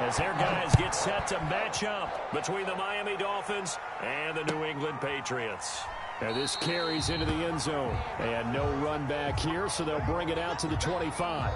as their guys get set to match up between the Miami Dolphins and the New England Patriots. And this carries into the end zone. And no run back here, so they'll bring it out to the 25.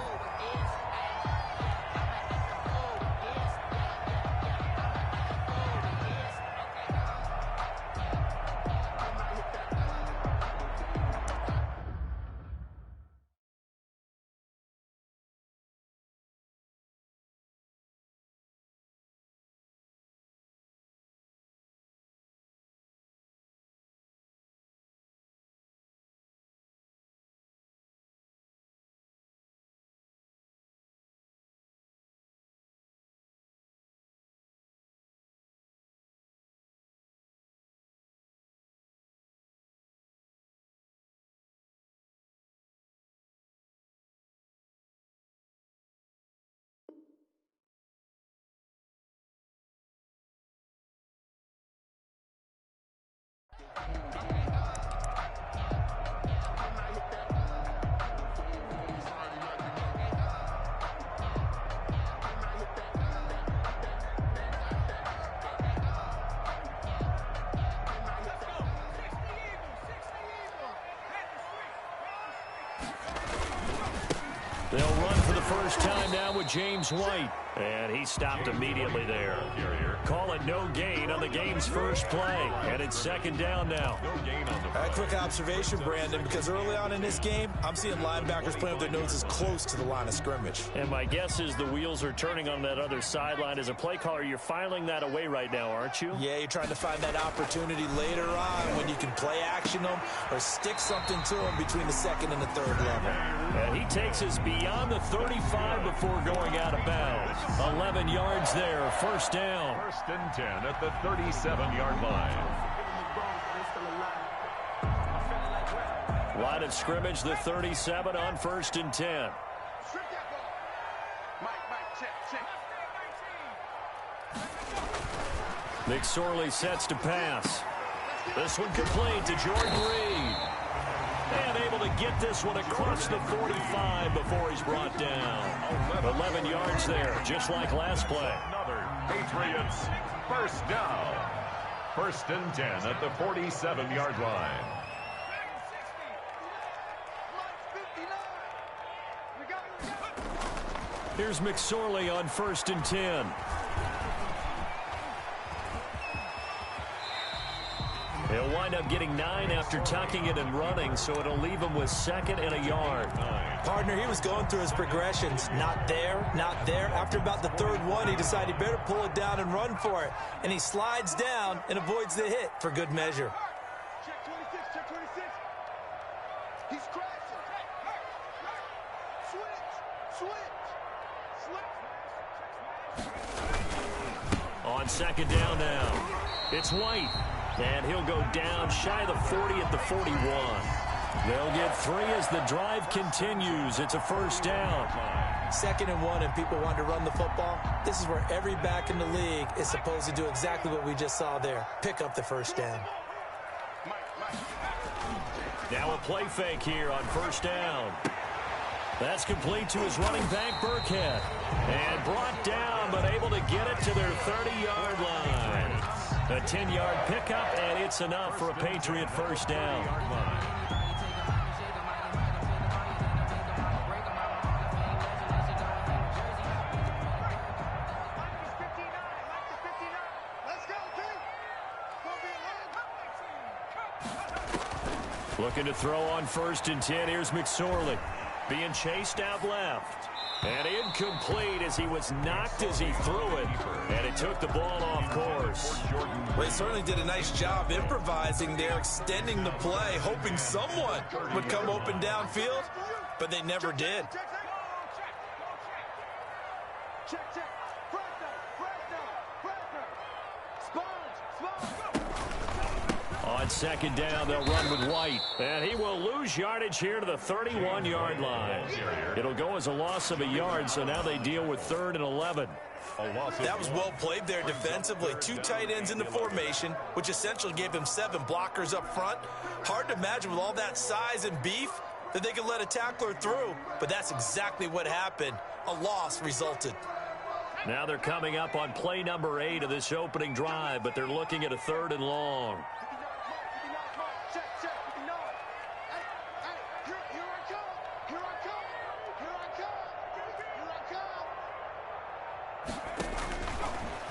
They'll run for the first time now with James White. And he stopped immediately there. Call it no gain on the game's first play. And it's second down now. A quick observation, Brandon, because early on in this game, I'm seeing linebackers playing with their noses close to the line of scrimmage. And my guess is the wheels are turning on that other sideline. As a play caller, you're filing that away right now, aren't you? Yeah, you're trying to find that opportunity later on when you can play action them or stick something to them between the second and the third level. And he takes us beyond the 35 before going out of bounds. 11 yards there, first down. First and 10 at the 37-yard line. Line of scrimmage, the 37 on first and 10. McSorley sets to pass. This one complete to Jordan Reed. And able to get this one across the 45 before he's brought down. 11 yards there, just like last play. Another Patriots first down. First and 10 at the 47-yard line. Here's McSorley on first and 10. He'll wind up getting 9 after tucking it and running, so it'll leave him with second and a yard. Partner, he was going through his progressions. Not there, not there. After about the third one, he decided he better pull it down and run for it. And he slides down and avoids the hit for good measure. Check 26, check 26. He's crashing. Switch. On second down now, it's White. And he'll go down shy of the 40 at the 41. They'll get 3 as the drive continues. It's a first down. Second and 1, and people want to run the football. This is where every back in the league is supposed to do exactly what we just saw there. Pick up the first down. Now a play fake here on first down. That's complete to his running back, Burkhead. And brought down, but able to get it to their 30-yard line. A 10-yard pickup, and it's enough for a Patriot first down. Looking to throw on first and 10. Here's McSorley. Being chased out left. And incomplete as he was knocked as he threw it. And it took the ball off course. Well, he certainly did a nice job improvising there, extending the play, hoping someone would come open downfield, but they never did. On second down, they'll run with White. And he will lose yardage here to the 31-yard line. It'll go as a loss of a yard, so now they deal with 3rd and 11. That was well played there defensively. 2 tight ends in the formation, which essentially gave him 7 blockers up front. Hard to imagine with all that size and beef that they could let a tackler through, but that's exactly what happened. A loss resulted. Now they're coming up on play number 8 of this opening drive, but they're looking at a 3rd and long.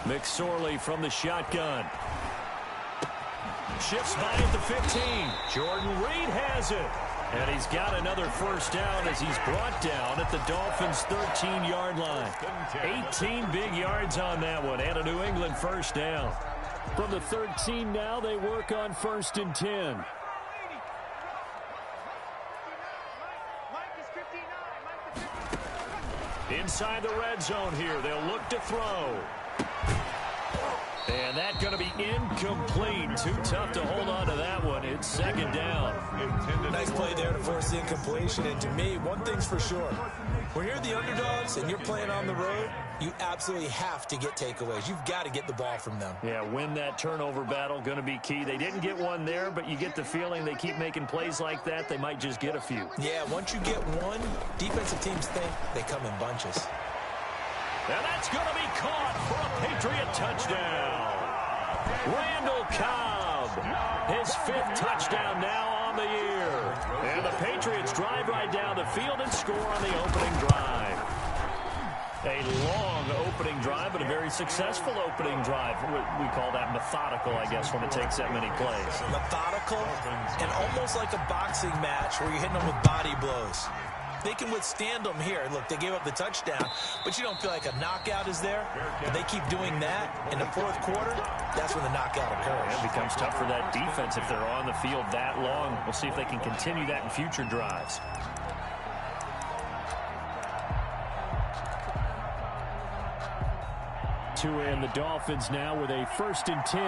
McSorley from the shotgun. Shifts by at the 15. Jordan Reed has it. And he's got another first down as he's brought down at the Dolphins' 13-yard line. 18 big yards on that one and a New England first down. From the 13 now, they work on 1st and 10. Inside the red zone here, they'll look to throw. And that's going to be incomplete. Too tough to hold on to that one. It's 2nd down. Nice play there to force the incompletion. And to me, one thing's for sure. When you're the underdogs and you're playing on the road, you absolutely have to get takeaways. You've got to get the ball from them. Yeah, win that turnover battle, going to be key. They didn't get one there, but you get the feeling they keep making plays like that, they might just get a few. Yeah, once you get one, defensive teams think they come in bunches. And that's going to be caught for a Patriot touchdown. Randall Cobb, his 5th touchdown now on the year. And the Patriots drive right down the field and score on the opening drive. A long opening drive, but a very successful opening drive. We call that methodical, I guess, when it takes that many plays. Methodical and almost like a boxing match where you're hitting them with body blows. They can withstand them here. Look, they gave up the touchdown, but you don't feel like a knockout is there. But they keep doing that in the 4th quarter, that's when the knockout occurs. It becomes tough for that defense if they're on the field that long. We'll see if they can continue that in future drives. And the Dolphins now with a 1st and 10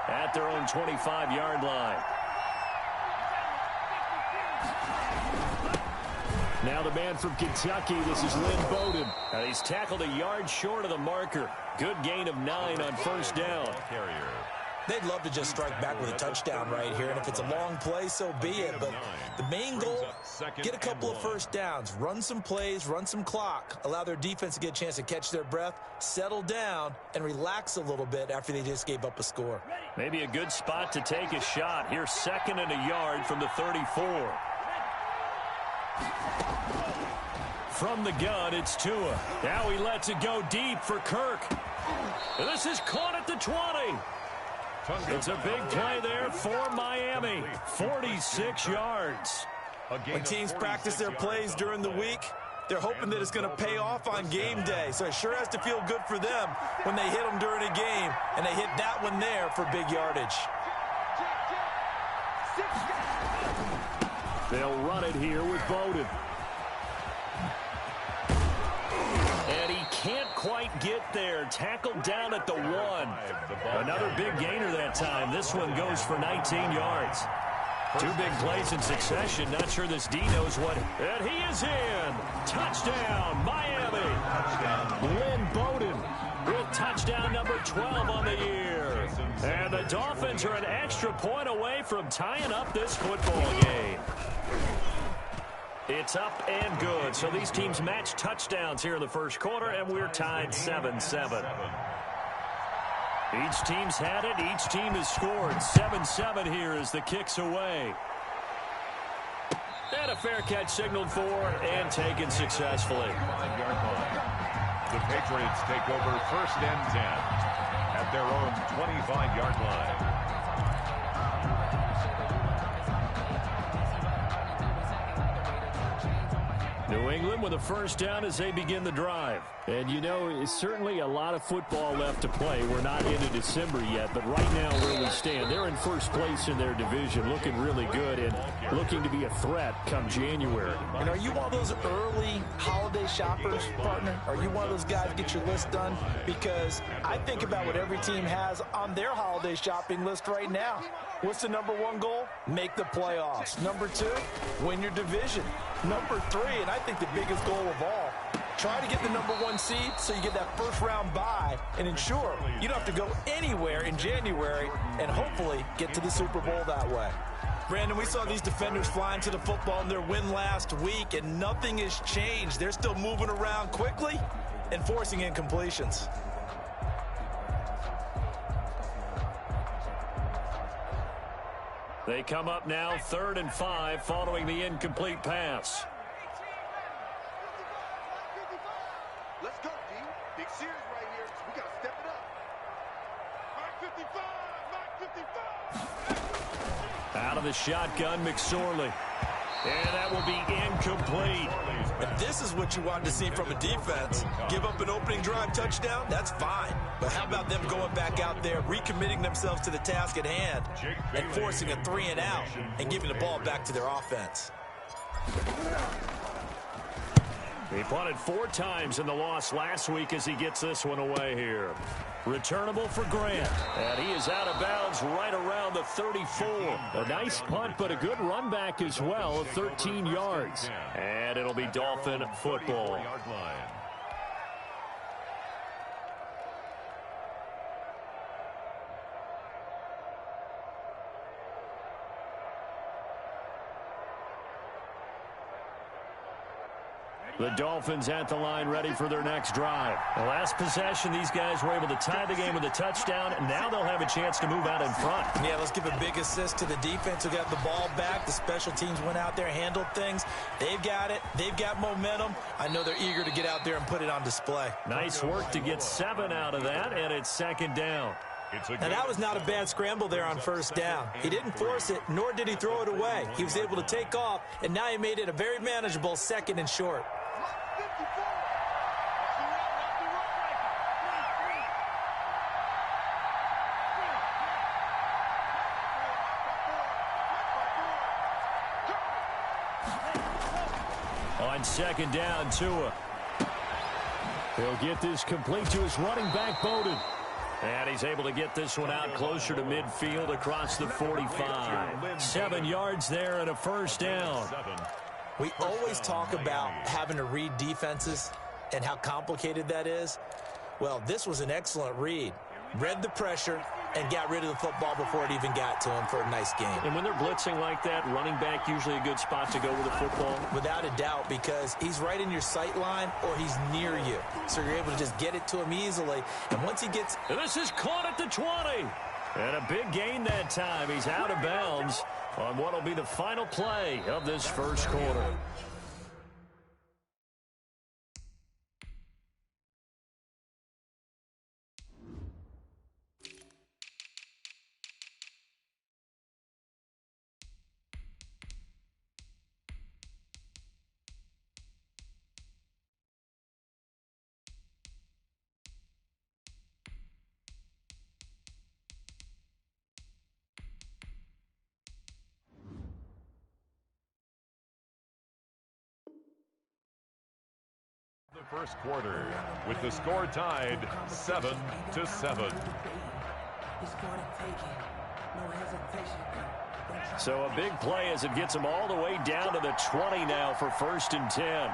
at their own 25-yard line. Now the man from Kentucky, this is Lynn Bowden. And he's tackled a yard short of the marker. Good gain of 9 on 1st down. They'd love to just strike back with a touchdown right here, and if it's a long play, so be it. But the main goal, get a couple of first downs, run some plays, run some clock, allow their defense to get a chance to catch their breath, settle down, and relax a little bit after they just gave up a score. Maybe a good spot to take a shot. Here's 2nd and a yard from the 34. From the gun, it's Tua. Now he lets it go deep for Kirk. This is caught at the 20. It's a big play there for Miami. 46 yards. When teams practice their plays during the week, they're hoping that it's going to pay off on game day. So it sure has to feel good for them when they hit them during a game, and they hit that one there for big yardage. They'll run it here with Bowden. And he can't quite get there. Tackled down at the 1. Another big gainer that time. This one goes for 19 yards. 2 big plays in succession. Not sure this D knows what. And he is in. Touchdown, Miami. Lynn Bowden with touchdown number 12 on the year. And the Dolphins are an extra point away from tying up this football game. It's up and good. So these teams match touchdowns here in the 1st quarter, and we're tied 7-7. Each team's had it. Each team has scored. 7-7 here as the kick's away. And a fair catch signaled for and taken successfully. The Patriots take over 1st and 10 at their own 25-yard line. New England with a first down as they begin the drive. And, you know, it's certainly a lot of football left to play. We're not into December yet, but right now where we stand, they're in first place in their division, looking really good and looking to be a threat come January. And are you one of those early holiday shoppers, partner? Are you one of those guys get your list done? Because I think about what every team has on their holiday shopping list right now. What's the number 1 goal? Make the playoffs. Number 2, win your division. Number 3, and I think the biggest goal of all, try to get the number 1 seed so you get that first-round bye and ensure you don't have to go anywhere in January and hopefully get to the Super Bowl that way. Brandon, we saw these defenders flying to the football in their win last week, and nothing has changed. They're still moving around quickly, and forcing incompletions. They come up now 3rd and 5 following the incomplete pass. Let's go, D. Big series right here. We got to step it up. Mark 55, Mark 55. Out of the shotgun, McSorley. And that will be incomplete. And this is what you want to see from a defense. Give up an opening drive touchdown, that's fine. But how about them going back out there, recommitting themselves to the task at hand, and forcing a 3-and-out and giving the ball back to their offense. He punted 4 times in the loss last week as he gets this one away here. Returnable for Grant. And he is out of bounds right around the 34. A nice punt, but a good run back as well, 13 yards. And it'll be Dolphin football. The Dolphins at the line ready for their next drive. The last possession, these guys were able to tie the game with a touchdown, and now they'll have a chance to move out in front. Yeah, let's give a big assist to the defense who got the ball back. The special teams went out there, handled things. They've got it. They've got momentum. I know they're eager to get out there and put it on display. Nice work to get 7 out of that, and it's 2nd down. Now, that was not a bad scramble there on 1st down. He didn't force it, nor did he throw it away. He was able to take off, and now he made it a very manageable 2nd and short. On 2nd down, Tua. He'll get this complete to his running back, Bowden. And he's able to get this one out closer to midfield across the 45. 7 yards there and a 1st down. We always talk about having to read defenses and how complicated that is. Well, this was an excellent read. Read the pressure and got rid of the football before it even got to him for a nice game. And when they're blitzing like that, running back usually a good spot to go with the football? Without a doubt, because he's right in your sight line or he's near you. So you're able to just get it to him easily. And once he gets... And this is caught at the 20. And a big gain that time. He's out of bounds on what will be the final play of this 1st quarter. The 1st quarter with the score tied 7-7. So a big play as it gets them all the way down to the 20 now for 1st and 10.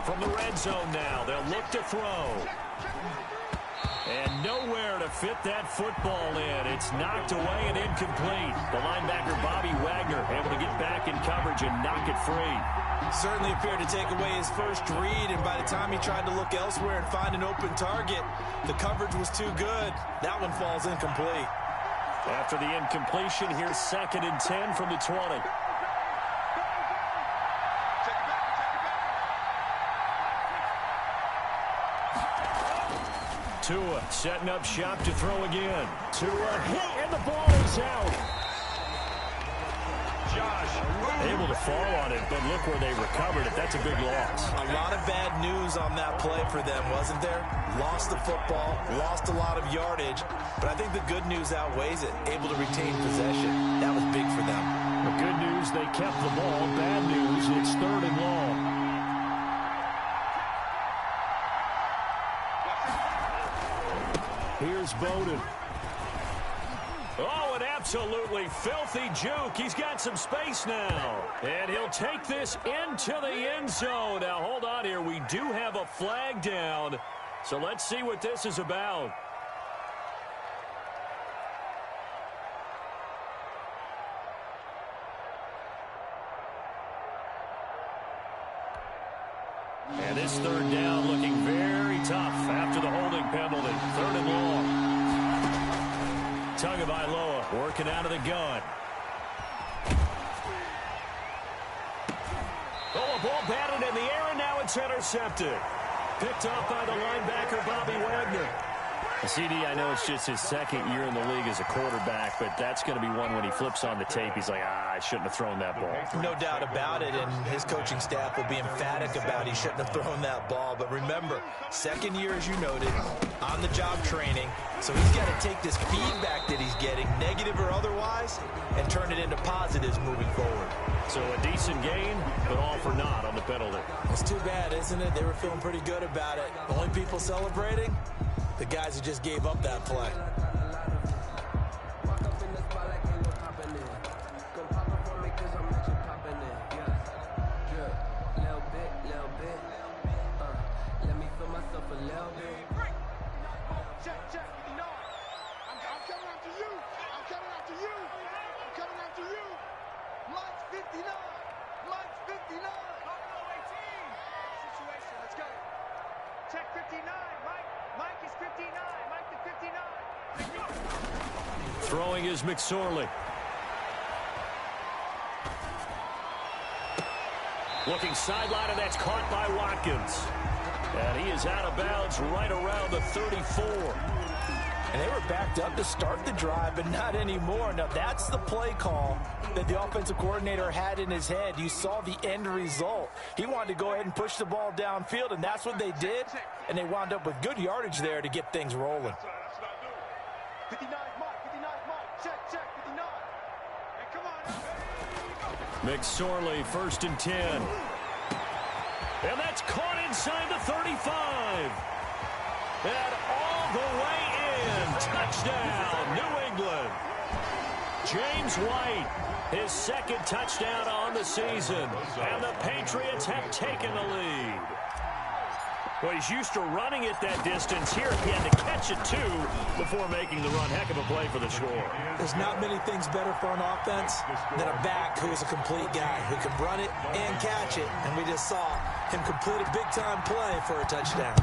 From the red zone now, they'll look to throw. And nowhere to fit that football in. It's knocked away and incomplete. The linebacker, Bobby Wagner, able to get back in coverage and knock it free. Certainly appeared to take away his first read, and by the time he tried to look elsewhere and find an open target, the coverage was too good. That one falls incomplete. After the incompletion, here's 2nd and 10 from the 20. Tua setting up shop to throw again. Tua hit, and the ball is out. Able to fall on it, but look where they recovered it. That's a big loss. A lot of bad news on that play for them, wasn't there? Lost the football, lost a lot of yardage, but I think the good news outweighs it. Able to retain possession. That was big for them. The good news, they kept the ball. Bad news, it's 3rd and long. Here's Bowden. Oh, an absolutely filthy juke. He's got some space now. And he'll take this into the end zone. Now, hold on here. We do have a flag down. So let's see what this is about. And this third down looking very tough after the holding penalty. Third and long. Tagovailoa working out of the gun. Oh, a ball batted in the air, and now it's intercepted. Picked up by the linebacker, Bobby Wagner. CD, I know it's just his second year in the league as a quarterback, but that's going to be one when he flips on the tape. He's like, I shouldn't have thrown that ball. No doubt about it, and his coaching staff will be emphatic about he shouldn't have thrown that ball. But remember, second year, as you noted, on-the-job training. So he's got to take this feedback that he's getting, negative or otherwise, and turn it into positives moving forward. So a decent gain, but all for naught on the penalty. It's too bad, isn't it? They were feeling pretty good about it. The only people celebrating, the guys who just gave up that play. Throwing is McSorley. Looking sideline, and that's caught by Watkins. And he is out of bounds right around the 34. And they were backed up to start the drive, but not anymore. Now, that's the play call that the offensive coordinator had in his head. You saw the end result. He wanted to go ahead and push the ball downfield, and that's what they did. And they wound up with good yardage there to get things rolling. 59 mark, 59 mark, check, 59. Hey, come on. McSorley, 1st and 10. And that's caught inside the 35. And all the way in. Touchdown, New England. James White, his second touchdown on the season. And the Patriots have taken the lead. Well, he's used to running it that distance. Here he had to catch it, too, before making the run. Heck of a play for the score. There's not many things better for an offense than a back who is a complete guy who can run it and catch it. And we just saw him complete a big-time play for a touchdown.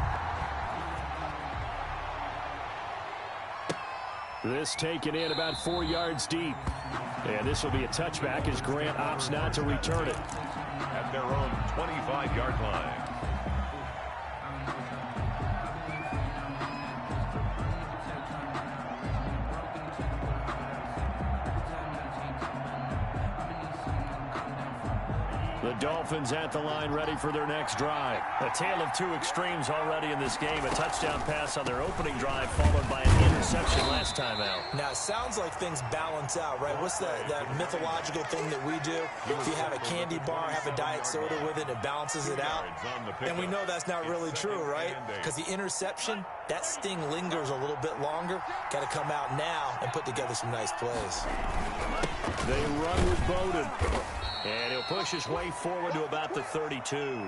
This taken in about 4 yards deep. And this will be a touchback as Grant opts not to return it. At their own 25-yard line. The Dolphins at the line, ready for their next drive. A tale of two extremes already in this game. A touchdown pass on their opening drive, followed by an interception last time out. Now, it sounds like things balance out, right? What's that mythological thing that we do? If you have a candy bar, have a diet soda with it, it balances it out. And we know that's not really true, right? Because the interception, that sting lingers a little bit longer. Got to come out now and put together some nice plays. They run with Bowden. And he'll push his way forward to about the 32.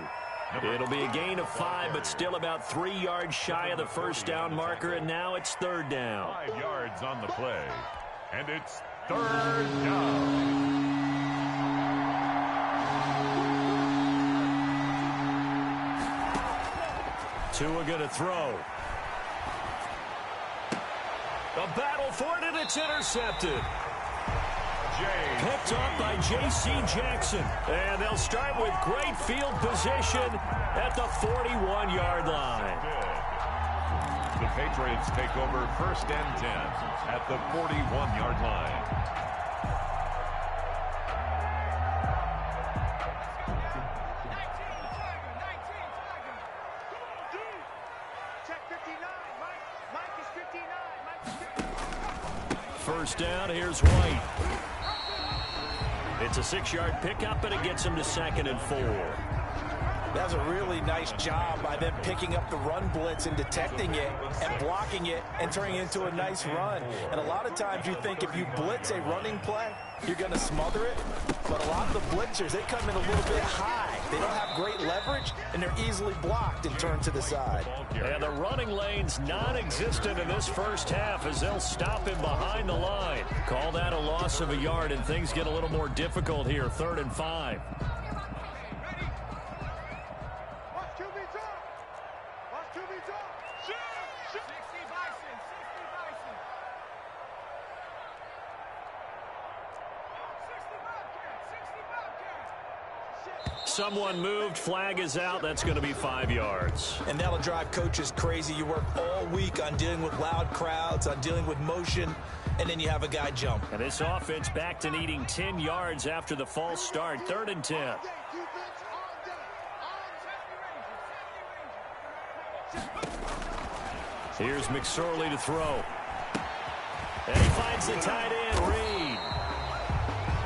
It'll be a gain of 5, but still about 3 yards shy of the first down marker, and now it's 3rd down. 5 yards on the play, and it's 3rd down. Tua going to throw. A battle for it, and it's intercepted. Picked up by J.C. Jackson. And they'll start with great field position at the 41-yard line. The Patriots take over 1st and 10 at the 41-yard line. Check 59, Mike is 59. First down, here's White. It's a 6-yard pickup, and it gets him to 2nd and 4. That's a really nice job by them picking up the run blitz and detecting it and blocking it and turning it into a nice run. And a lot of times you think if you blitz a running play, you're going to smother it. But a lot of the blitzers, they come in a little bit high. They don't have great leverage, and they're easily blocked and turned to the side. And the running lane's non-existent in this first half as they'll stop him behind the line. Call that a loss of a yard, and things get a little more difficult here. 3rd and 5. Watch QB. Someone moved. Flag is out. That's going to be 5 yards. And that'll drive coaches crazy. You work all week on dealing with loud crowds, on dealing with motion, and then you have a guy jump. And this offense back to needing 10 yards after the false start. 3rd and 10. Here's McSorley to throw. And he finds the tight end, Reed.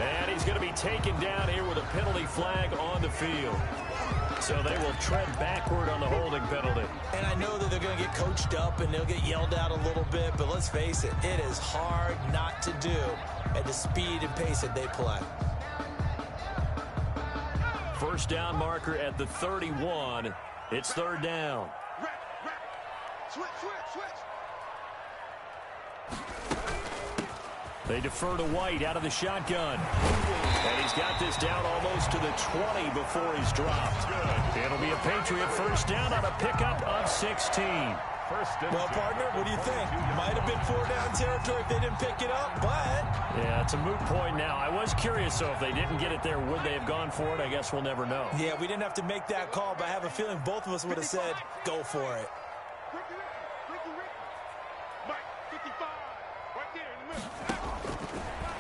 And he's going to be taken down here with a penalty flag on the field. So they will tread backward on the holding penalty. And I know that they're going to get coached up and they'll get yelled at a little bit, but let's face it, it is hard not to do at the speed and pace that they play. First down marker at the 31. It's 3rd down. Switch. They defer to White out of the shotgun. And he's got this down almost to the 20 before he's dropped. It'll be a Patriot first down on a pickup of 16. Well, partner, what do you think? Might have been 4-down territory if they didn't pick it up, but... Yeah, it's a moot point now. I was curious, though, if they didn't get it there, would they have gone for it? I guess we'll never know. Yeah, we didn't have to make that call, but I have a feeling both of us would have said, go for it.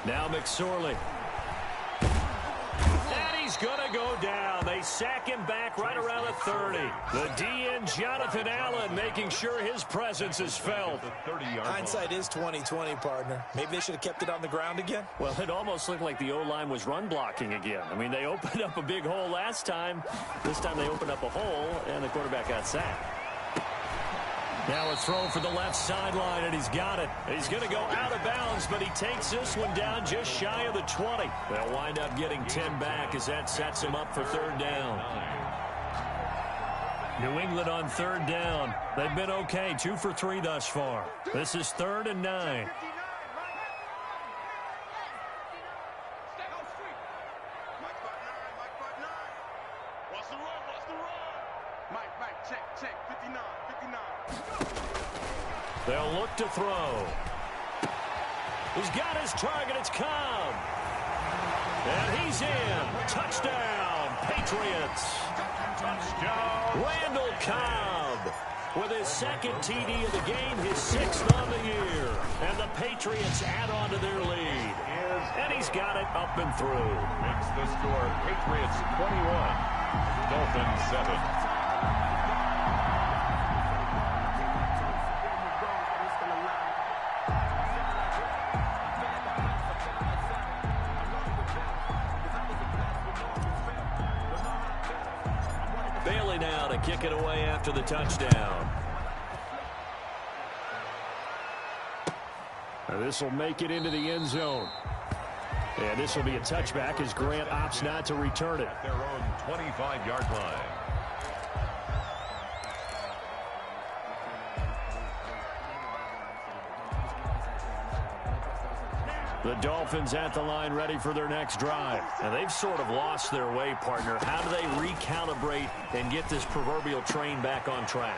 Now McSorley. And he's going to go down. They sack him back right around the 30. The DN, Jonathan Allen, making sure his presence is felt. Hindsight is 20/20, partner. Maybe they should have kept it on the ground again. Well, it almost looked like the O-line was run blocking again. I mean, they opened up a big hole last time. This time they opened up a hole, and the quarterback got sacked. Now a throw for the left sideline, and he's got it. He's going to go out of bounds, but he takes this one down just shy of the 20. They'll wind up getting 10 back as that sets him up for 3rd down. New England on 3rd down. They've been okay, 2 for 3 thus far. This is 3rd and 9. They'll look to throw. He's got his target. It's Cobb. And he's in. Touchdown, Patriots. Touchdown. Randall Cobb with his 2nd TD of the game, his 6th on the year. And the Patriots add on to their lead. And he's got it up and through. Makes the score Patriots 21, Dolphins 7. Bailey now to kick it away after the touchdown. This will make it into the end zone. And this will be a touchback as Grant opts not to return it. At their own 25-yard line. The Dolphins at the line ready for their next drive. And they've sort of lost their way, partner. How do they recalibrate and get this proverbial train back on track?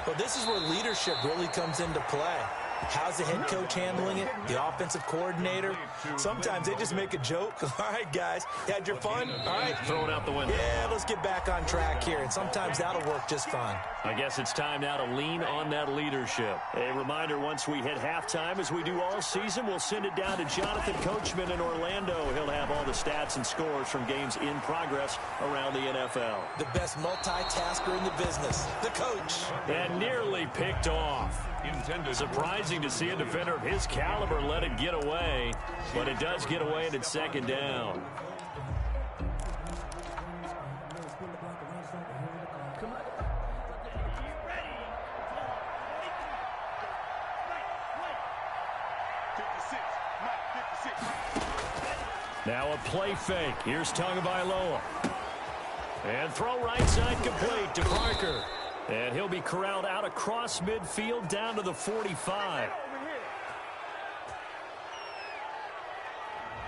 Well, this is where leadership really comes into play. How's the head coach handling it? The offensive coordinator? Sometimes they just make a joke. All right, guys, you had your fun? All right. Throw it out the window. Yeah, let's get back on track here. And sometimes that'll work just fine. I guess it's time now to lean on that leadership. A reminder, once we hit halftime, as we do all season, we'll send it down to Jonathan Coachman in Orlando. He'll have all the stats and scores from games in progress around the NFL. The best multitasker in the business, the coach. And nearly picked off. Surprising to see a defender of his caliber let it get away, but it does get away and it's 2nd down. Now a play fake. Here's Tagovailoa. And throw right side complete to Parker. And he'll be corralled out across midfield down to the 45.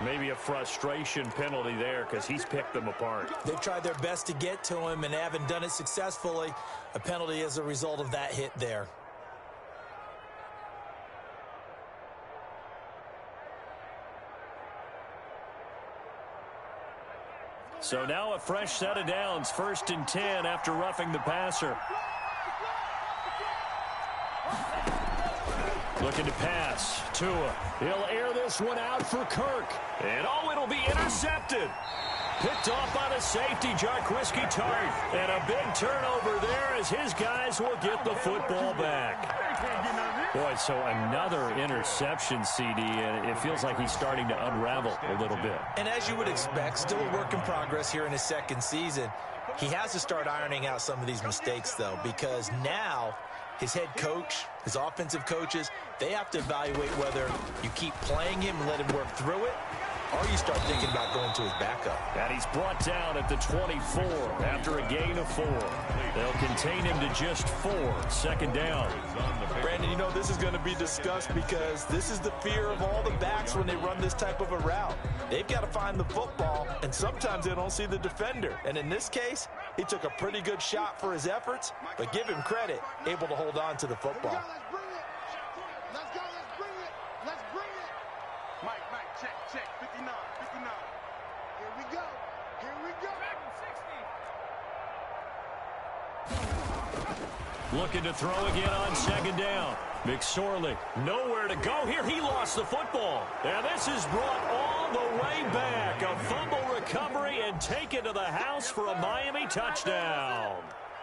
Maybe a frustration penalty there because he's picked them apart. They've tried their best to get to him and haven't done it successfully. A penalty as a result of that hit there. So now a fresh set of downs, 1st and 10 after roughing the passer. Looking to pass. Tua. He'll air this one out for Kirk. And oh, it'll be intercepted. Picked off by the safety, Jarquiski Tart. And a big turnover there as his guys will get the football back. Boy, so another interception, CD, and it feels like he's starting to unravel a little bit. And as you would expect, still a work in progress here in his 2nd season. He has to start ironing out some of these mistakes, though, because now his head coach, his offensive coaches, they have to evaluate whether you keep playing him and let him work through it, or you start thinking about going to his backup. And he's brought down at the 24 after a gain of 4. They'll contain him to just 4. 2nd down. Brandon, you know, this is going to be discussed because this is the fear of all the backs when they run this type of a route. They've got to find the football, and sometimes they don't see the defender. And in this case, he took a pretty good shot for his efforts, but give him credit, able to hold on to the football. Let's go, let's bring it. Let's bring it. Mike, check. 59. Here we go. Looking to throw again on 2nd down. McSorley, nowhere to go here. He lost the football. And this is brought all the way back. A fumble recovery and taken to the house for a Miami touchdown.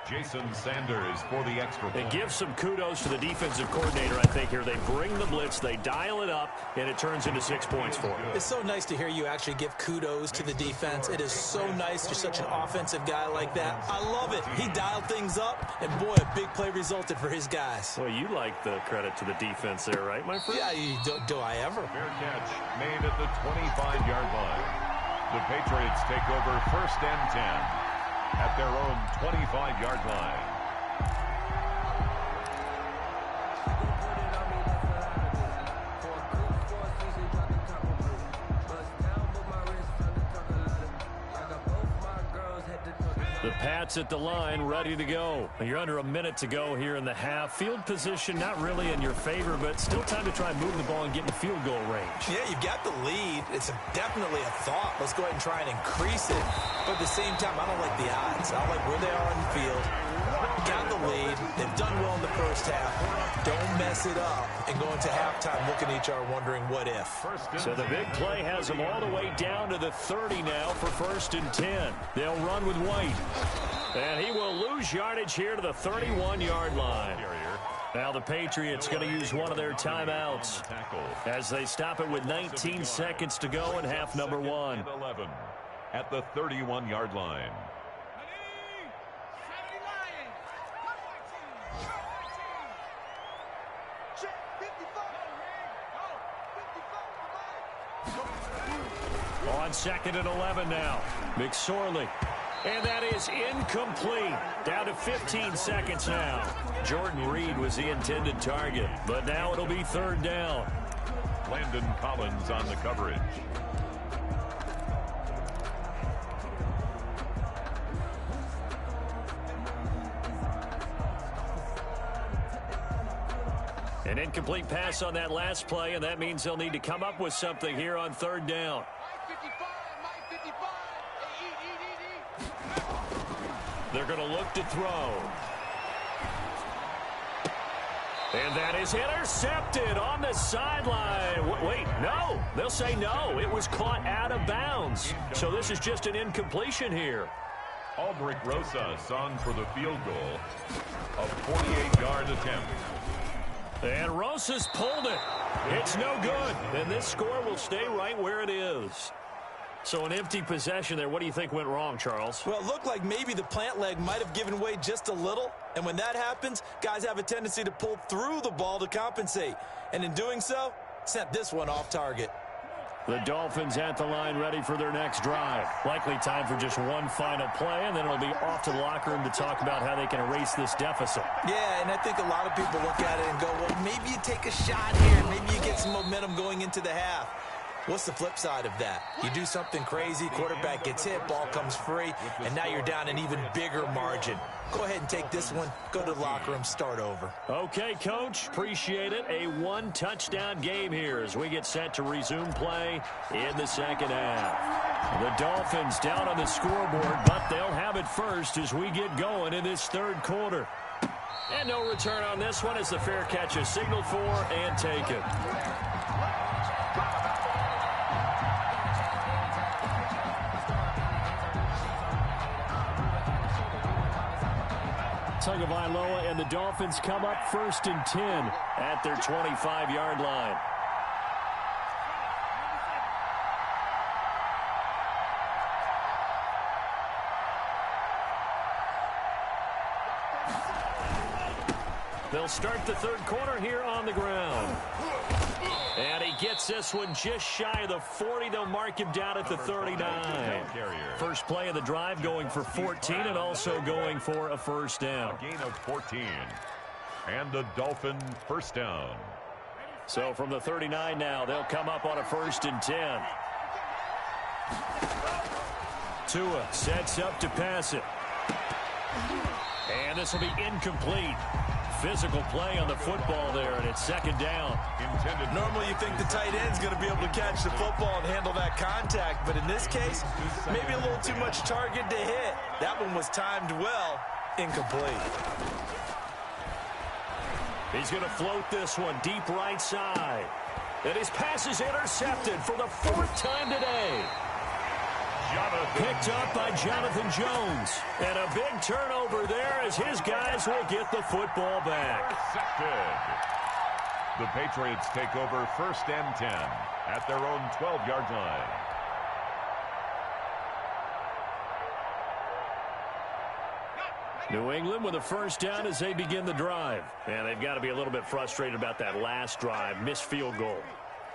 Jason Sanders for the extra point. And give some kudos to the defensive coordinator, I think, here. They bring the blitz, they dial it up, and it turns into 6 points for him. It's so nice to hear you actually give kudos to the defense. It is so nice. You're such an offensive guy like that. I love it. He dialed things up, and boy, a big play resulted for his guys. Well, you like the credit to the defense there, right, my friend? Yeah, do I ever? Fair catch made at the 25-yard line. The Patriots take over 1st and 10. At their own 25-yard line. The Pats at the line, ready to go. You're under a minute to go here in the half. Field position not really in your favor, but still time to try and move the ball and get in field goal range. Yeah, you've got the lead. It's definitely a thought. Let's go ahead and try and increase it. But at the same time, I don't like the odds. I don't like where they are on the field. Got the lead. They've done well in the 1st half. Don't mess it up and go into halftime looking at each other wondering what if. So the big play has them all the way down to the 30 now for 1st and 10. They'll run with White. And he will lose yardage here to the 31-yard line. Now the Patriots going to use one of their timeouts as they stop it with 19 seconds to go in half number 1. 11 at the 31-yard line. On 2nd and 11 now. McSorley. And that is incomplete. Down to 15 seconds now. Jordan Reed was the intended target, but now it'll be 3rd down. Landon Collins on the coverage. An incomplete pass on that last play, and that means they'll need to come up with something here on 3rd down. They're going to look to throw. And that is intercepted on the sideline. Wait, no. They'll say no. It was caught out of bounds. So this is just an incompletion here. Aldrich Rosas on for the field goal. A 48-yard attempt. And Rosas pulled it. It's no good. And this score will stay right where it is. So an empty possession there. What do you think went wrong, Charles? Well, it looked like maybe the plant leg might have given way just a little. And when that happens, guys have a tendency to pull through the ball to compensate. And in doing so, sent this one off target. The Dolphins at the line ready for their next drive. Likely time for just one final play, and then it'll be off to the locker room to talk about how they can erase this deficit. Yeah, and I think a lot of people look at it and go, well, maybe you take a shot here. Maybe you get some momentum going into the half. What's the flip side of that? You do something crazy, quarterback gets hit, ball comes free, and now you're down an even bigger margin. Go ahead and take this one, go to the locker room, start over. Okay, Coach, appreciate it. A one-touchdown game here as we get set to resume play in the second half. The Dolphins down on the scoreboard, but they'll have it first as we get going in this third quarter. And no return on this one as the fair catch is signaled for and taken. Tagovailoa and the Dolphins come up 1st and 10 at their 25-yard line. They'll start the third quarter here on the ground. And he gets this one just shy of the 40. They'll mark him down at the 39. First play of the drive going for 14 and also going for a first down. A gain of 14. And the Dolphin first down. So from the 39 now, they'll come up on a 1st and 10. Tua sets up to pass it. And this will be incomplete. Physical play on the football there, and it's 2nd down. Normally you think the tight end's going to be able to catch the football and handle that contact, but in this case, maybe a little too much target to hit. That one was timed well. Incomplete. He's going to float this one deep right side. And his pass is intercepted for the 4th time today. Picked up by Jonathan Jones. And a big turnover there as his guys will get the football back. The Patriots take over 1st and 10 at their own 12-yard line. New England with a first down as they begin the drive. And they've got to be a little bit frustrated about that last drive. Missed field goal.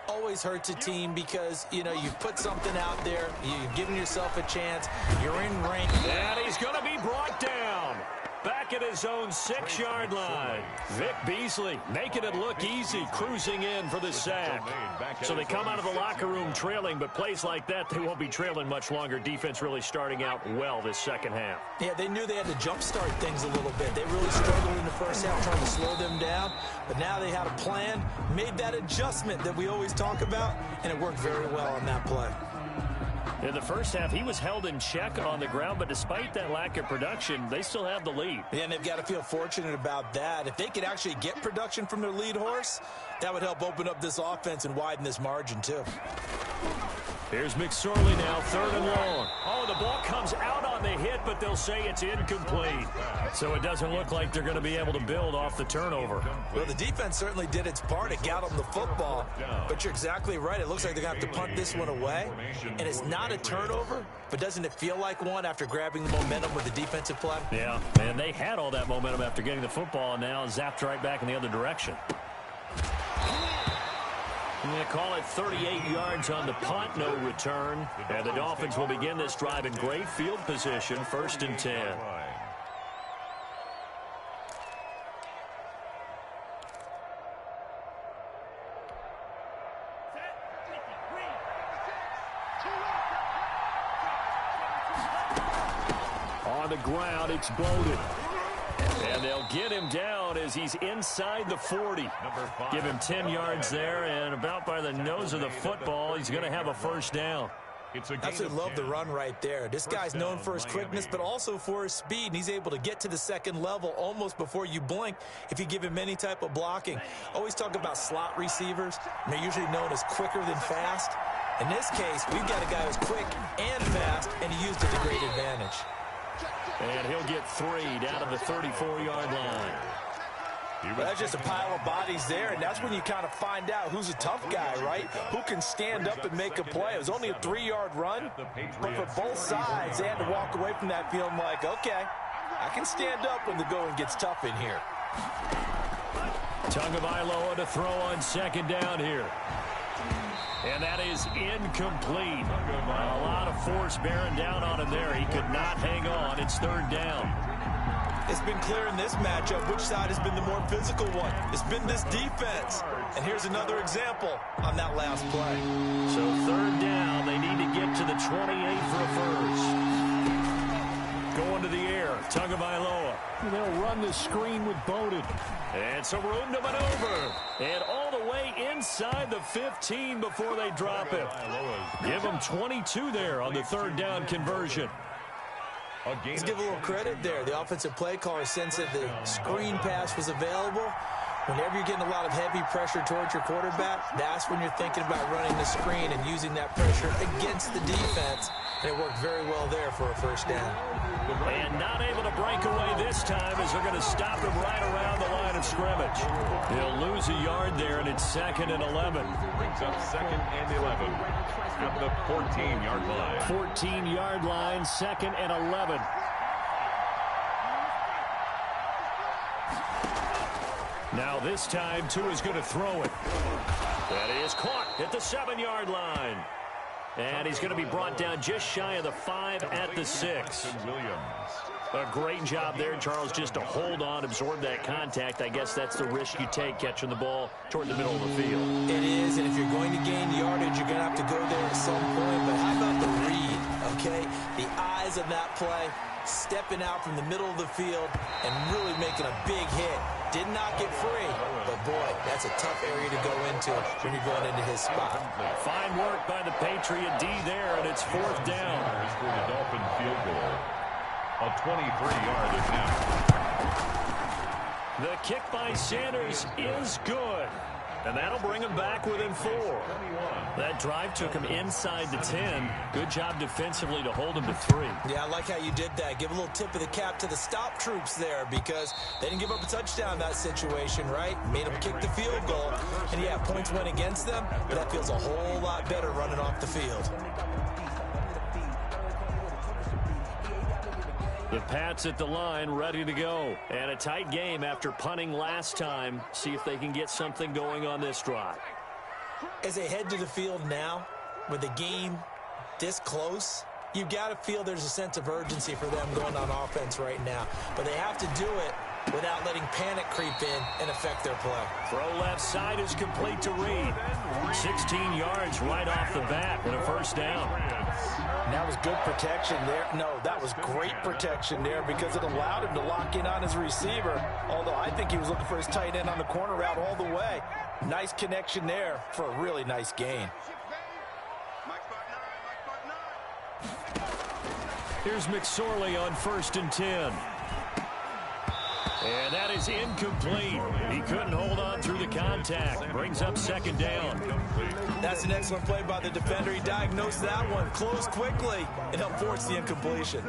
Always hurts a team because, you know, you've put something out there. You've given yourself a chance. You're in rank. And he's going to be brought down. Back at his own 6-yard line. Vic Beasley making it look easy, cruising in for the sack. So they come out of the locker room trailing, but plays like that, they won't be trailing much longer. Defense really starting out well this second half. Yeah, they knew they had to jumpstart things a little bit. They really struggled in the first half trying to slow them down, but now they had a plan, made that adjustment that we always talk about, and it worked very well on that play. In the first half, he was held in check on the ground, but despite that lack of production, they still have the lead. Yeah, and they've got to feel fortunate about that. If they could actually get production from their lead horse, that would help open up this offense and widen this margin, too. Here's McSorley now, 3rd and long. Oh, the ball comes out on the hit, but they'll say it's incomplete. So it doesn't look like they're going to be able to build off the turnover. Well, the defense certainly did its part. It got them the football. But you're exactly right. It looks like they're going to have to punt this one away. And it's not a turnover, but doesn't it feel like one after grabbing the momentum with the defensive play? Yeah, and they had all that momentum after getting the football, and now zapped right back in the other direction. They call it 38 yards on the punt, no return. And the Dolphins will begin this drive in great field position, 1st and 10. On the ground, exploded. And they'll get him down as he's inside the 40. Give him 10 yards there, and about by the nose of the football, he's going to have a first down. Absolutely love the run right there. This guy's known for his quickness, but also for his speed, and he's able to get to the second level almost before you blink if you give him any type of blocking. Always talk about slot receivers, and they're usually known as quicker than fast. In this case, we've got a guy who's quick and fast, and he used it to great advantage. And he'll get 3 down to the 34-yard line. Well, that's just a pile of bodies there, and that's when you kind of find out who's a tough guy, right? Who can stand up and make a play. It was only a 3-yard run, but for both sides, they had to walk away from that feeling like, okay, I can stand up when the going gets tough in here. Tagovailoa to throw on 2nd down here. And that is incomplete. A lot of force bearing down on him there. He could not hang on. It's 3rd down. It's been clear in this matchup which side has been the more physical one. It's been this defense. And here's another example on that last play. So 3rd down. They need to get to the 28 for a first. Going to the air. Tagovailoa. They'll run the screen with Bowden. And some room to maneuver. And all the way inside the 15 before they drop it. Give them 22 there on the third down conversion. Let's give a little credit there. The offensive play caller sensed that the screen pass was available. Whenever you're getting a lot of heavy pressure towards your quarterback, that's when you're thinking about running the screen and using that pressure against the defense. And it worked very well there for a first down. And not able to break away this time as they're going to stop him right around the line of scrimmage. He'll lose a yard there, and it's 2nd and 11. Brings up 2nd and 11 at the 14-yard line. 14-yard line, 2nd and 11. Now this time, Tua's going to throw it. That is caught at the 7-yard line. And he's going to be brought down just shy of the 5 at the 6. A great job there, Charles, just to hold on, absorb that contact. I guess that's the risk you take catching the ball toward the middle of the field. It is, and if you're going to gain yardage, you're going to have to go there at some point. But how about the read, okay? The eyes of that play, stepping out from the middle of the field and really making a big hit. Did not get free, but boy, that's a tough area to go into when you're going into his spot. Fine work by the Patriot D there, and it's 4th down. For the Dolphin field goal. A 23-yard attempt. The kick by Sanders is good. And that'll bring him back within 4. That drive took him inside the 10. Good job defensively to hold him to 3. Yeah, I like how you did that. Give a little tip of the cap to the stop troops there because they didn't give up a touchdown in that situation, right? Made them kick the field goal. And, yeah, points went against them, but that feels a whole lot better running off the field. The Pats at the line, ready to go. And a tight game after punting last time. See if they can get something going on this drive. As they head to the field now, with the game this close, you've got to feel there's a sense of urgency for them going on offense right now. But they have to do it without letting panic creep in and affect their play. Throw left side is complete to Reed. 16 yards right off the bat and a first down. And that was good protection there. No, that was great protection there because it allowed him to lock in on his receiver. Although I think he was looking for his tight end on the corner route all the way. Nice connection there for a really nice gain. Here's McSorley on 1st and 10. And that is incomplete. He couldn't hold on through the contact. Brings up 2nd down. That's an excellent play by the defender. He diagnosed that one, closed quickly, and helped force the incompletion.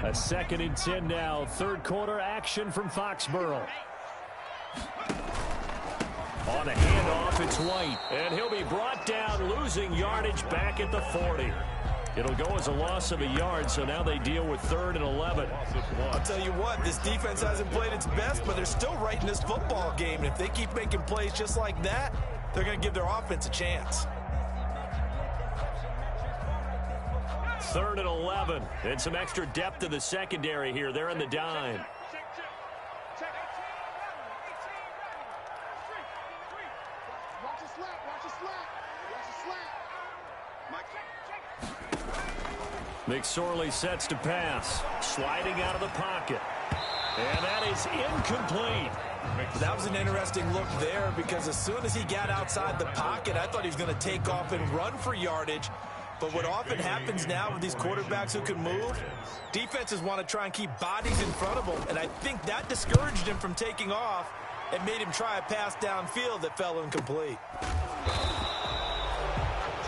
A 2nd and 10 now. 3rd quarter action from Foxborough. On a handoff, it's White. And he'll be brought down, losing yardage back at the 40. It'll go as a loss of a yard, so now they deal with 3rd and 11. I'll tell you what, this defense hasn't played its best, but they're still right in this football game. And if they keep making plays just like that, they're going to give their offense a chance. 3rd and 11. And some extra depth to the secondary here. They're in the dime. McSorley sets to pass. Sliding out of the pocket. And that is incomplete. That was an interesting look there because as soon as he got outside the pocket, I thought he was going to take off and run for yardage. But what often happens now with these quarterbacks who can move, defenses want to try and keep bodies in front of them. And I think that discouraged him from taking off and made him try a pass downfield that fell incomplete.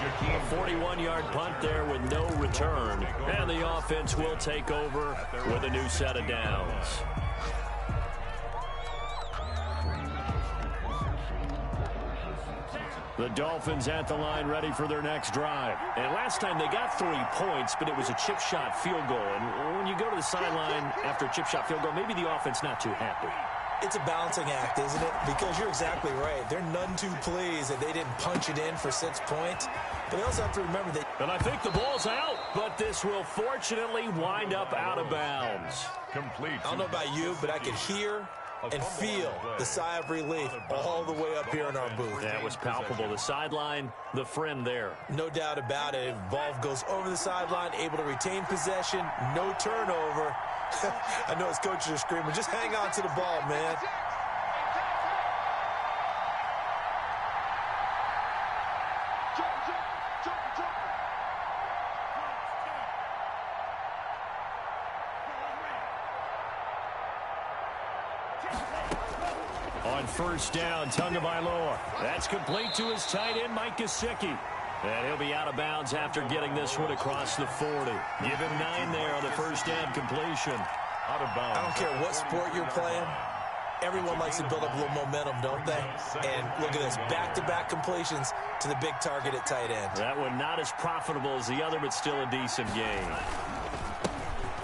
A 41-yard punt there with no return. And the offense will take over with a new set of downs. The Dolphins at the line ready for their next drive. And last time they got 3 points, but it was a chip shot field goal. And when you go to the sideline after a chip shot field goal, maybe the offense not too happy. It's a balancing act, isn't it? Because you're exactly right. They're none too pleased that they didn't punch it in for 6 points. But they also have to remember that. And I think the ball's out, but this will fortunately wind up out of bounds. Complete. I don't know about you, but I could hear and feel the sigh of relief all the way up here in our booth. That was palpable. The sideline, the friend there. No doubt about it. Ball goes over the sideline, able to retain possession, no turnover. I know his coaches are screaming, just hang on to the ball, man. On first down, Tagovailoa. That's complete to his tight end, Mike Gesicki. And he'll be out of bounds after getting this one across the 40. Give him 9 there on the first down completion. Out of bounds. I don't care what sport you're playing. Everyone likes to build up a little momentum, don't they? And look at this, back-to-back completions to the big target at tight end. That one not as profitable as the other, but still a decent gain.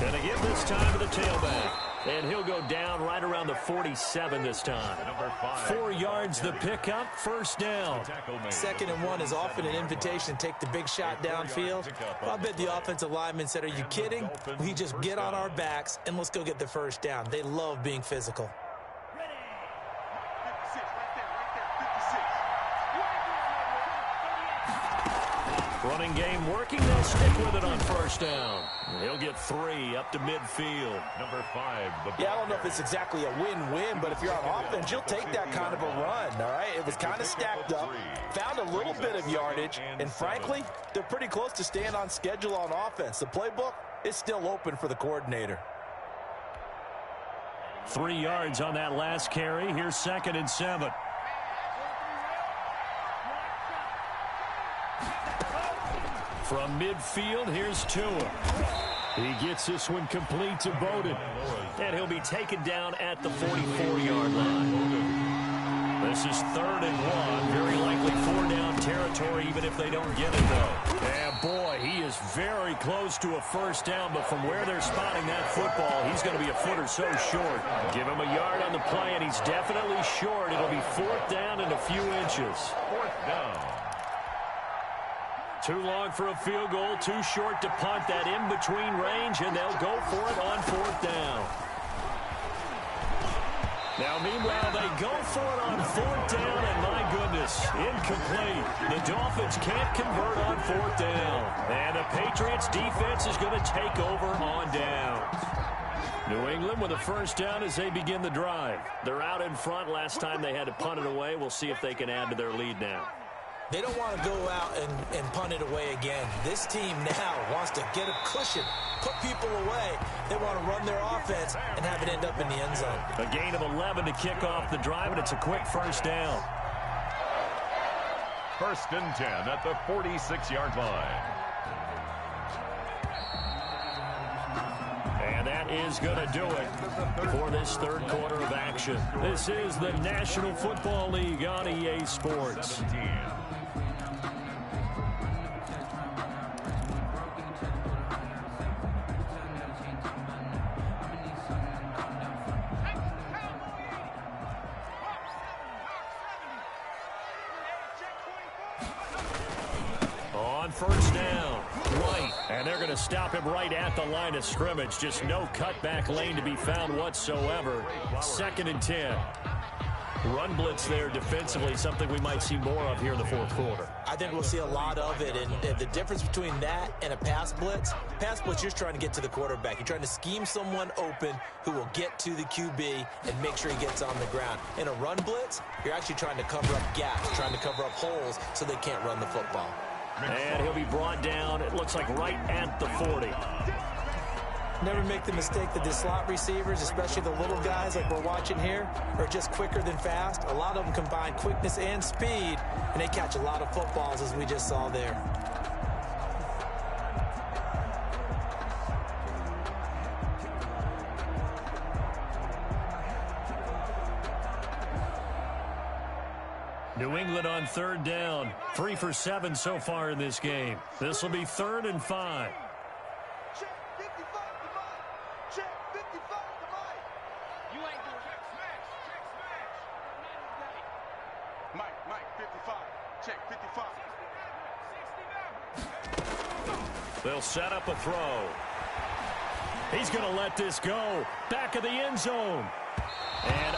And again this time to the tailback. And he'll go down right around the 47 this time. Number 5. 4 yards the pickup, first down. 2nd and 1 is often an invitation to take the big shot downfield. Well, I bet the offensive lineman said, are you kidding? We just get on our backs and let's go get the first down. They love being physical. Running game working. They'll stick with it on first down. He'll get 3 up to midfield. Number 5. Yeah, I don't know if it's exactly a win-win, but if you're on offense, you'll take that kind of a run, all right? It was kind of stacked up, found a little bit of yardage, and frankly, they're pretty close to staying on schedule on offense. The playbook is still open for the coordinator. 3 yards on that last carry. Here's 2nd and 7. From midfield, here's Tua. He gets this one complete to Bowden. And he'll be taken down at the 44-yard line. This is 3rd and 1. Very likely 4-down territory, even if they don't get it, though. And boy, he is very close to a first down, but from where they're spotting that football, he's going to be a foot or so short. Give him a yard on the play, and he's definitely short. It'll be 4th down and a few inches. 4th down. Too long for a field goal, too short to punt. That in-between range, and they'll go for it on 4th down. Now, meanwhile, they go for it on 4th down, and my goodness, incomplete. The Dolphins can't convert on 4th down. And the Patriots' defense is going to take over on downs. New England with a first down as they begin the drive. They're out in front. Last time they had to punt it away. We'll see if they can add to their lead now. They don't want to go out and punt it away again. This team now wants to get a cushion, put people away. They want to run their offense and have it end up in the end zone. A gain of 11 to kick off the drive, and it's a quick first down. 1st and 10 at the 46-yard line. And that is going to do it for this 3rd quarter of action. This is the National Football League on EA Sports. 17. On first down, White, and they're going to stop him right at the line of scrimmage. Just no cutback lane to be found whatsoever. 2nd and 10. Run blitz there defensively, something we might see more of here in the 4th quarter. I think we'll see a lot of it, and the difference between that and a pass blitz, you're just trying to get to the quarterback. You're trying to scheme someone open who will get to the QB and make sure he gets on the ground. In a run blitz, you're actually trying to cover up gaps, trying to cover up holes so they can't run the football. And he'll be brought down, it looks like right at the 40. Never make the mistake that the slot receivers, especially the little guys like we're watching here, are just quicker than fast. A lot of them combine quickness and speed, and they catch a lot of footballs, as we just saw there. New England on 3rd down. 3 for 7 so far in this game. This will be 3rd and 5. Check 55 to Mike. Check 55 to Mike. You ain't doing check smash. Check smash. Mike 55. Check 55. They'll set up a throw. He's going to let this go. Back of the end zone. And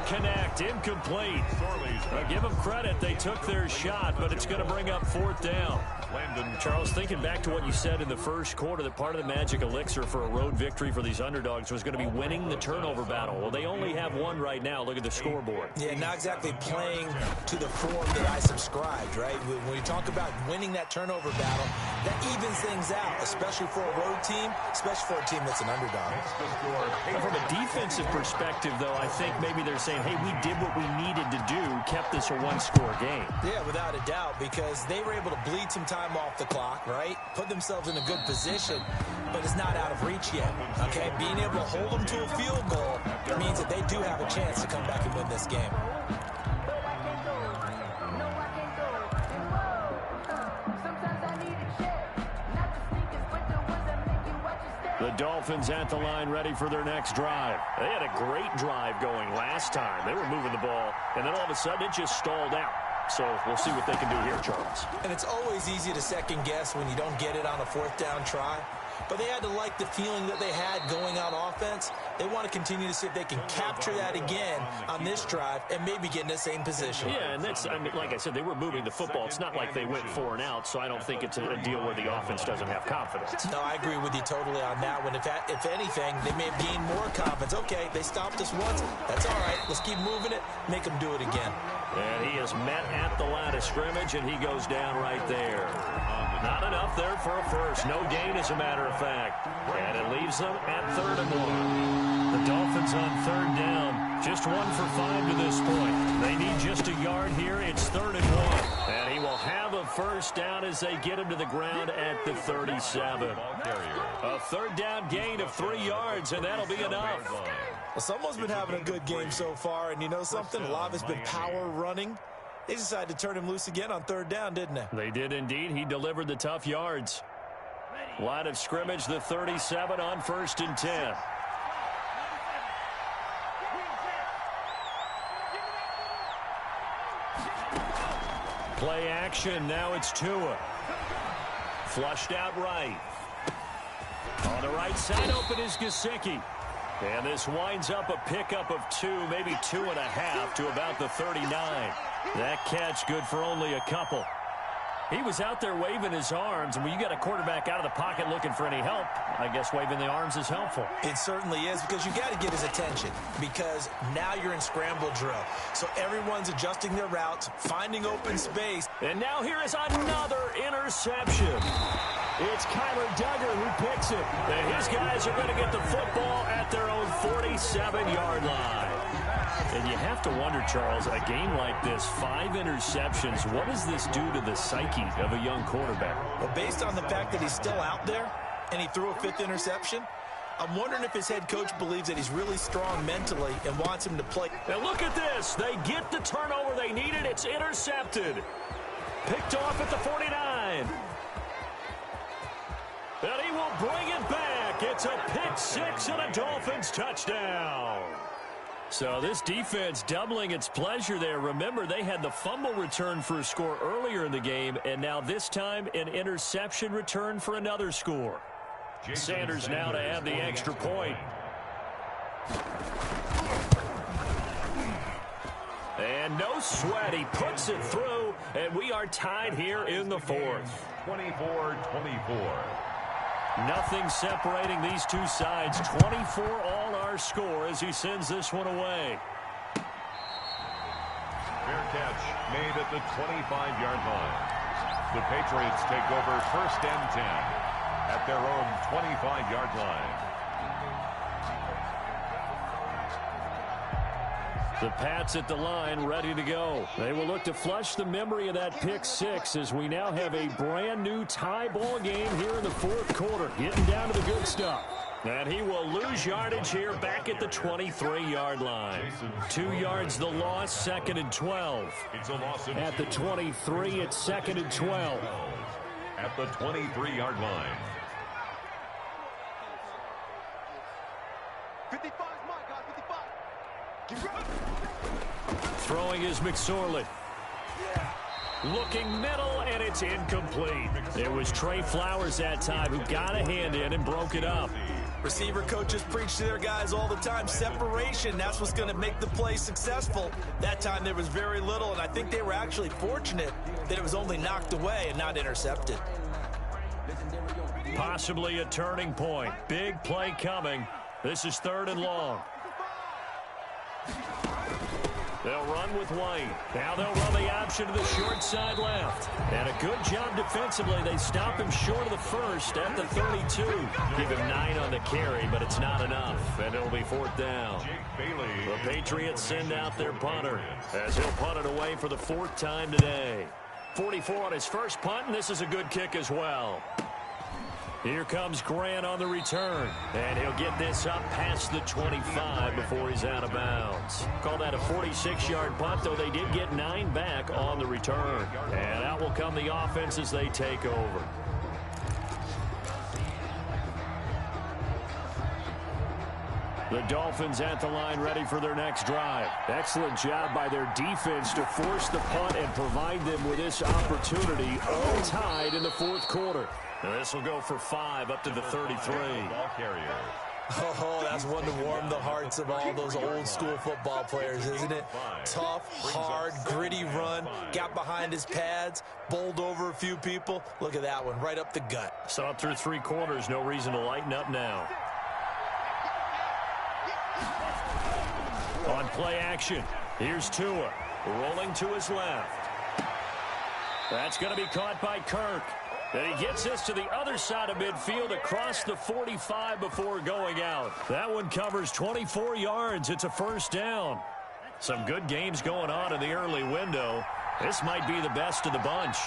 connect. Incomplete. Give them credit. They took their shot, but it's going to bring up 4th down. Charles, thinking back to what you said in the first quarter, that part of the magic elixir for a road victory for these underdogs was going to be winning the turnover battle. Well, they only have one right now. Look at the scoreboard. Yeah, not exactly playing to the form that I subscribed, right? When you talk about winning that turnover battle, that evens things out, especially for a road team, especially for a team that's an underdog. From a defensive perspective, though, I think maybe they're saying, hey, we did what we needed to do, kept this a one-score game. Yeah, without a doubt, because they were able to bleed some time off the clock, right? Put themselves in a good position, but it's not out of reach yet, okay? Being able to hold them to a field goal means that they do have a chance to come back and win this game. The Dolphins at the line, ready for their next drive. They had a great drive going last time. They were moving the ball, and then all of a sudden it just stalled out. So we'll see what they can do here, Charles. And it's always easy to second guess when you don't get it on a 4th down try. But they had to like the feeling that they had going on offense. They want to continue to see if they can capture that again on this drive and maybe get in the same position. Yeah, and that's, I mean, like I said, they were moving the football. It's not like they went 4 and out, so I don't think it's a deal where the offense doesn't have confidence. No, I agree with you totally on that one. If anything, they may have gained more confidence. Okay, they stopped us once. That's all right. Let's keep moving it, make them do it again. And he is met at the line of scrimmage, and he goes down right there. Not enough there for a first. No gain, as a matter of fact. And it leaves them at 3rd and 1. The Dolphins on 3rd down. Just 1 for 5 to this point. They need just a yard here. It's 3rd and 1. And he will have a first down as they get him to the ground at the 37. A 3rd down gain of 3 yards, and that'll be enough. Well, someone's been having a good game so far, and you know something? A lot of it's been power running. They decided to turn him loose again on 3rd down, didn't they? They did indeed. He delivered the tough yards. Line of scrimmage, the 37 on 1st and 10. Play action. Now it's Tua. Flushed out right. On the right side, open is Gesicki. And this winds up a pickup of 2, maybe 2.5 to about the 39. That catch good for only a couple. He was out there waving his arms, and when you got a quarterback out of the pocket looking for any help, I guess waving the arms is helpful. It certainly is, because you got to get his attention, because now you're in scramble drill. So everyone's adjusting their routes, finding open space. And now here is another interception. It's Kyler Duggar who picks it. And his guys are going to get the football at their own 47-yard line. And you have to wonder, Charles, a game like this, 5 interceptions, what does this do to the psyche of a young quarterback? Well, based on the fact that he's still out there and he threw a 5th interception, I'm wondering if his head coach believes that he's really strong mentally and wants him to play. Now look at this. They get the turnover they needed. It's intercepted. Picked off at the 49. And he will bring it back. It's a pick 6 and a Dolphins touchdown. So this defense doubling its pleasure there. Remember, they had the fumble return for a score earlier in the game, and now this time an interception return for another score. Sanders now to add the extra point. And no sweat. He puts it through, and we are tied here in the 4th. 24-24. Nothing separating these two sides. 24 all our score as he sends this one away. Fair catch made at the 25-yard line. The Patriots take over 1st and 10 at their own 25-yard line. The Pats at the line, ready to go. They will look to flush the memory of that pick 6 as we now have a brand new tie ball game here in the 4th quarter. Getting down to the good stuff. And he will lose yardage here back at the 23-yard line. 2 yards the loss, 2nd and 12. It's a loss of at the 23, it's 2nd and 12. At the 23-yard line. 55 is mine, guys. 55. Get ready. Throwing is McSorley. Looking middle, and it's incomplete. It was Trey Flowers that time who got a hand in and broke it up. Receiver coaches preach to their guys all the time. Separation, that's what's going to make the play successful. That time there was very little, and I think they were actually fortunate that it was only knocked away and not intercepted. Possibly a turning point. Big play coming. This is 3rd and long. They'll run with White. Now they'll run the option to the short side left. And a good job defensively. They stop him short of the first at the 32. Give him 9 on the carry, but it's not enough. And it'll be 4th down. The Patriots send out their punter as he'll punt it away for the 4th time today. 44 on his first punt, and this is a good kick as well. Here comes Grant on the return, and he'll get this up past the 25 before he's out of bounds. Call that a 46-yard punt, though they did get 9 back on the return. And out will come the offense as they take over. The Dolphins at the line ready for their next drive. Excellent job by their defense to force the punt and provide them with this opportunity, all tied in the 4th quarter. And this will go for 5 up to the 33. Oh, that's one to warm the hearts of all those old-school football players, isn't it? Tough, hard, gritty run, got behind his pads, bowled over a few people. Look at that one, right up the gut. Saw it through 3 quarters, no reason to lighten up now. On play action, here's Tua, rolling to his left. That's going to be caught by Kirk. And he gets this to the other side of midfield across the 45 before going out. That one covers 24 yards. It's a 1st down. Some good games going on in the early window. This might be the best of the bunch.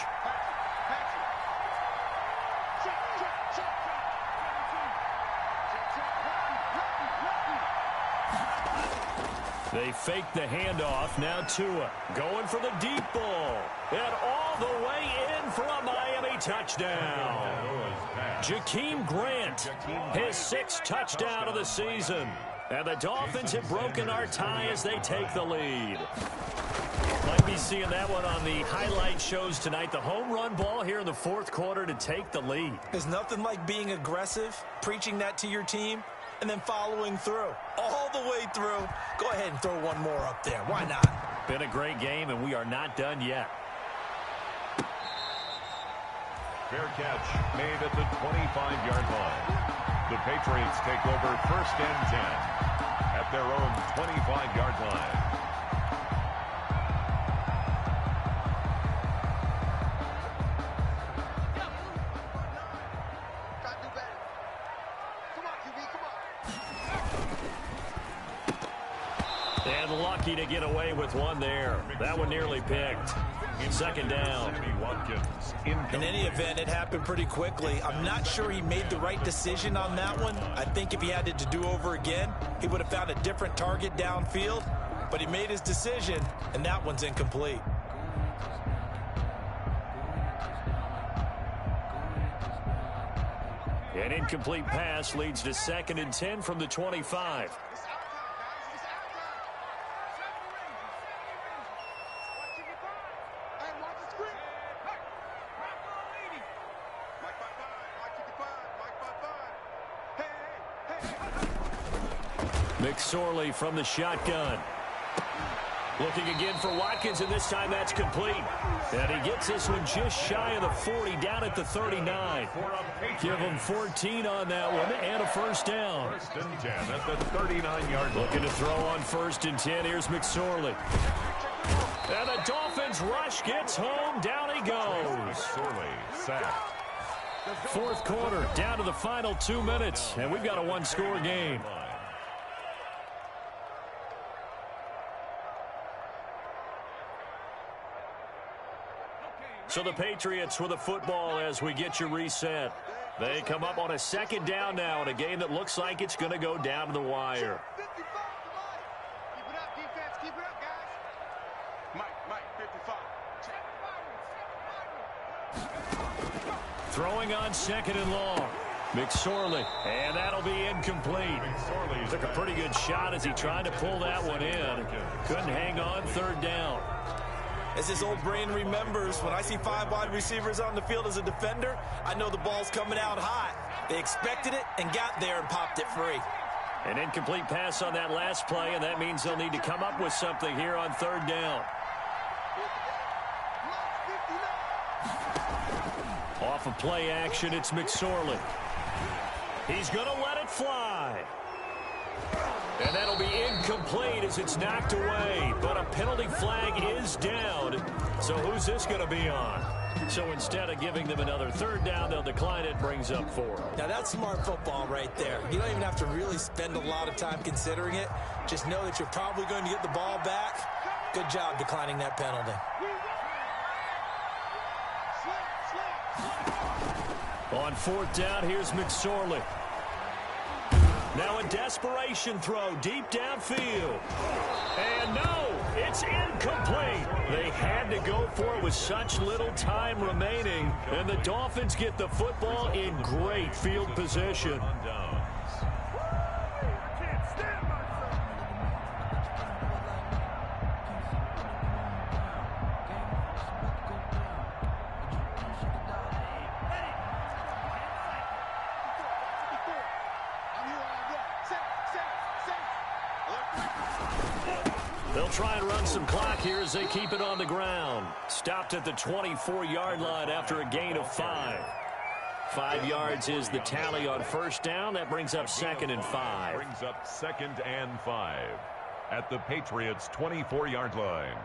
They fake the handoff. Now Tua going for the deep ball. And all the way in for a Miami touchdown. Jakeem Grant, his 6th touchdown of the season. And the Dolphins have broken our tie as they take the lead. Might be seeing that one on the highlight shows tonight. The home run ball here in the 4th quarter to take the lead. There's nothing like being aggressive, preaching that to your team, and then following through. All the way through. Go ahead and throw one more up there. Why not? Been a great game, and we are not done yet. Fair catch made at the 25-yard line. The Patriots take over 1st and 10 at their own 25-yard line. And lucky to get away with one there. That one nearly picked. 2nd down. In any event, it happened pretty quickly. I'm not sure he made the right decision on that one. I think if he had it to do over again, he would have found a different target downfield. But he made his decision, and that one's incomplete. An incomplete pass leads to 2nd and 10 from the 25. McSorley from the shotgun. Looking again for Watkins, and this time that's complete. And he gets this one just shy of the 40, down at the 39. Give him 14 on that one, and a 1st down. 1st and 10 at the 39-yard line. Looking to throw on 1st and 10. Here's McSorley. And the Dolphins rush gets home. Down he goes. McSorley sacked. 4th quarter, down to the final 2 minutes, and we've got a 1-score game. So the Patriots with the football as we get you reset. They come up on a 2nd down now in a game that looks like it's going to go down to the wire. Keep it up, defense. Keep it up, guys. Mike, 55. Throwing on 2nd and long. McSorley, and that'll be incomplete. Took a pretty good shot as he tried to pull that one in. Couldn't hang on. 3rd down. As his old brain remembers, when I see 5 wide receivers on the field as a defender, I know the ball's coming out hot. They expected it and got there and popped it free. An incomplete pass on that last play, and that means they'll need to come up with something here on third down. Off of play action, it's McSorley. He's going to let it fly. And that'll be incomplete as it's knocked away. But a penalty flag is down. So who's this going to be on? So instead of giving them another third down, they'll decline it, brings up 4. Now that's smart football right there. You don't even have to really spend a lot of time considering it. Just know that you're probably going to get the ball back. Good job declining that penalty. On fourth down, here's McSorley. Now a desperation throw deep downfield. And no, it's incomplete. They had to go for it with such little time remaining. And the Dolphins get the football in great field position. They'll try and run some clock here as they keep it on the ground. Stopped at the 24-yard line after a gain of 5. 5 yards is the tally on first down. That brings up 2nd and 5. Brings up 2nd and 5 at the Patriots' 24-yard line.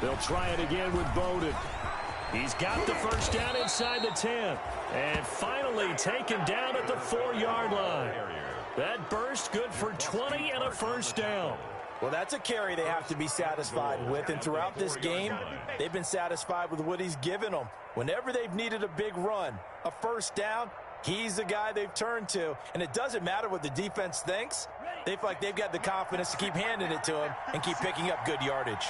They'll try it again with Bowden. He's got the first down inside the 10. And finally taken down at the 4-yard line. That burst good for 20 and a first down. Well, that's a carry they have to be satisfied with. And throughout this game, they've been satisfied with what he's given them. Whenever they've needed a big run, a first down, he's the guy they've turned to. And it doesn't matter what the defense thinks. They feel like they've got the confidence to keep handing it to him and keep picking up good yardage.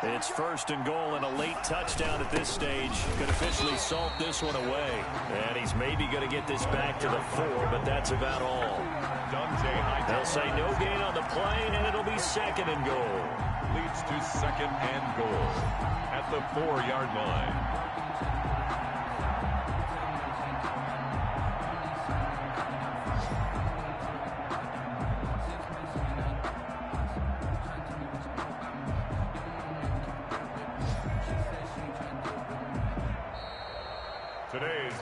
It's 1st and goal, and a late touchdown at this stage could officially salt this one away. And he's maybe going to get this back to the 4, but that's about all. They'll say no gain on the play, and it'll be 2nd and goal. Leads to 2nd and goal at the 4-yard line.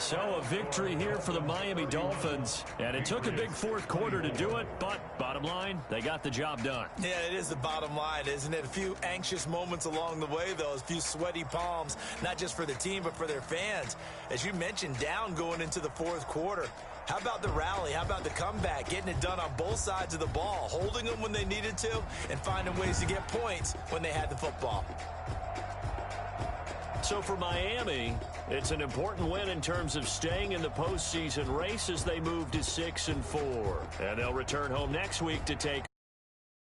So a victory here for the Miami Dolphins, and it took a big fourth quarter to do it, but bottom line, they got the job done. Yeah, it is the bottom line, isn't it? A few anxious moments along the way, though, a few sweaty palms, not just for the team, but for their fans. As you mentioned, down going into the fourth quarter. How about the rally? How about the comeback? Getting it done on both sides of the ball, holding them when they needed to, and finding ways to get points when they had the football. So for Miami, it's an important win in terms of staying in the postseason race as they move to 6 and 4. And they'll return home next week to take